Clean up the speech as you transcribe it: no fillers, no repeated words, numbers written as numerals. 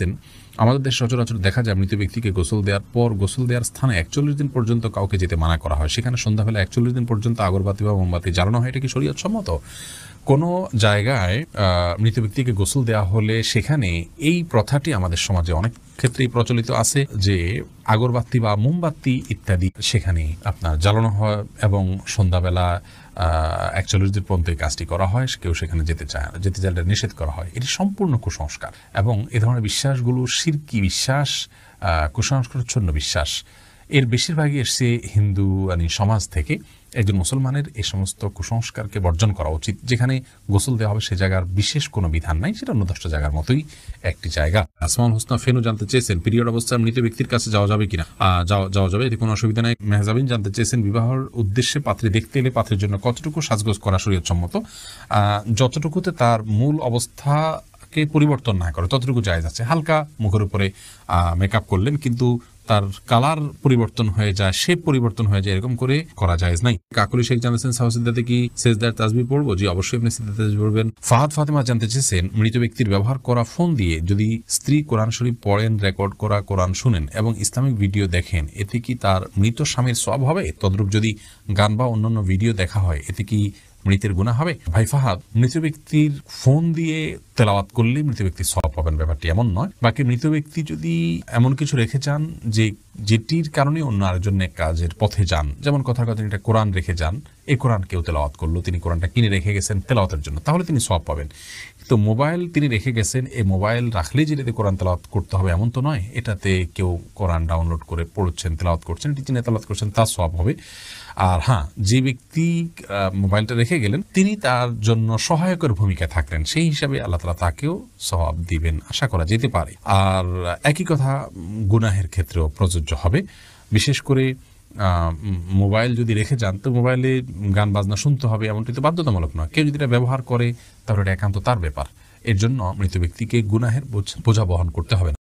চেয়েছেন, আমাদের দেশে সচরাচর দেখা যায় মৃত ব্যক্তিকে গোসল দেওয়ার পর গোসল দেওয়ার স্থানে 41 দিন পর্যন্ত কাউকে যেতে মানা করা হয়। সেখানে সন্ধ্যাবেলা 41 দিন পর্যন্ত আগরবাতি বা মোমবাতি জ্বালানো হয়। এটা কি শরীয়ত সম্মত? কোনো জায়গায় মৃত ব্যক্তিকে গোসল দেওয়া হলে সেখানে এই প্রথাটি আমাদের সমাজে অনেক ক্ষেত্রেই প্রচলিত আছে যে আগরবাতি বা মোমবাতি ইত্যাদি সেখানে আপনার জ্বালানো হয় এবং সন্ধ্যাবেলা 41 দিন পর্যন্ত এই কাজটি করা হয়। কেউ সেখানে যেতে চাইলে নিষেধ করা হয়। এটি সম্পূর্ণ কুসংস্কার এবং এ ধরনের বিশ্বাসগুলো শিরকি বিশ্বাস, কুসংস্কারচ্ছন্ন বিশ্বাস। এর বেশিরভাগই এসছে হিন্দু সমাজ থেকে। একজন মুসলমানের এই সমস্ত কুসংস্কারকে বর্জন করা উচিত। যেখানে গোসল দেওয়া হবে সে জায়গার বিশেষ কোনো বিধান নাই, সেটা অন্যদষ্ট জায়গার মতোই একটি জায়গা। আসমাউল হোসনা ফেনু জানতে চেয়েছেন, পিরিয়ড অবস্থায় মৃত ব্যক্তির কাছে যাওয়া যাবে কিনা? যাওয়া যাবে, এতে কোনো অসুবিধা নাই। মেহজাবিন জানতে চেয়েছেন, বিবাহের উদ্দেশ্যে পাত্রী দেখতে এলে পাত্রীর জন্য কতটুকু সাজগোজ করা শরীয়ত সম্মত? যতটুকুতে তার মূল অবস্থা পরিবর্তন না করে ততটুকু জায়েজ আছে। হালকা মুখের উপরে মেকআপ করলেন কিন্তু তার কালার পরিবর্তন হয়ে যায়, শেপ পরিবর্তন হয়ে যায়, এরকম করে করা জায়েজ নাই। কাকুলি শেখ জানাচ্ছেন, সাহসিদ্দাতে কি সেজদার তাসবিহ পড়বো? জি, অবশ্যই আপনি সেজদার তাসবিহ পড়বেন। ফাহাদ ফাতেমা জানতে চেয়েছেন, মৃত ব্যক্তির ব্যবহার করা ফোন দিয়ে যদি স্ত্রী কোরআন শরীফ পড়েন, রেকর্ড করা কোরআন শুনেন এবং ইসলামিক ভিডিও দেখেন, এতে কি তার মৃত স্বামীর সওয়াব হবে? তদ্রূপ যদি গান বা অন্যান্য ভিডিও দেখা হয়, এতে কি মৃতের গুনাহ হবে? ভাই ফাহাদ, মৃত ব্যক্তির ফোন দিয়ে তেলাওয়াত করলে মৃত ব্যক্তির সওয়াব পাবেন, ব্যাপারটি এমন নয়। বাকি মৃত ব্যক্তি যদি এমন কিছু রেখে যান যেটির কারণে অন্য আরেকজন কাজের পথে যান, যেমন কথার কথা একটা কোরআন রেখে যান, এই কোরআন কেউ তেলাওয়াত করলো, তিনি কোরআনটা কিনে রেখে গেছেন তেলাওয়াতের জন্য, তাহলে তিনি সওয়াব পাবেন। তো মোবাইল তিনি রেখে গেছেন, এই মোবাইল রাখলেই যেটাতে কোরআন তেলাওয়াত করতে হবে এমন তো নয়। এটাতে কেউ কোরআন ডাউনলোড করে পড়ছেন, তেলাওয়াত করছেন, এটি যিনি তেলাওয়াত করছেন তার সওয়াব হবে। আর হ্যাঁ, যে ব্যক্তি মোবাইলটা রেখে গেলেন তিনি তার জন্য সহায়কের ভূমিকা থাকলেন, সেই হিসাবে আল্লাহ তাআলা তাকেও সওয়াব দিবেন, আশা করা যেতে পারে। আর একই কথা গুনাহের ক্ষেত্রেও প্রযোজ্য হবে। বিশেষ করে মোবাইল যদি রেখে যান, তো মোবাইলে গান বাজনা শুনতে হবে এমনটি তো বাধ্যতামূলক নয়। কেউ যদি এটা ব্যবহার করে তাহলে এটা একান্ত তার ব্যাপার। এর জন্য মৃত ব্যক্তিকে গুনাহের বোঝা বহন করতে হবে না।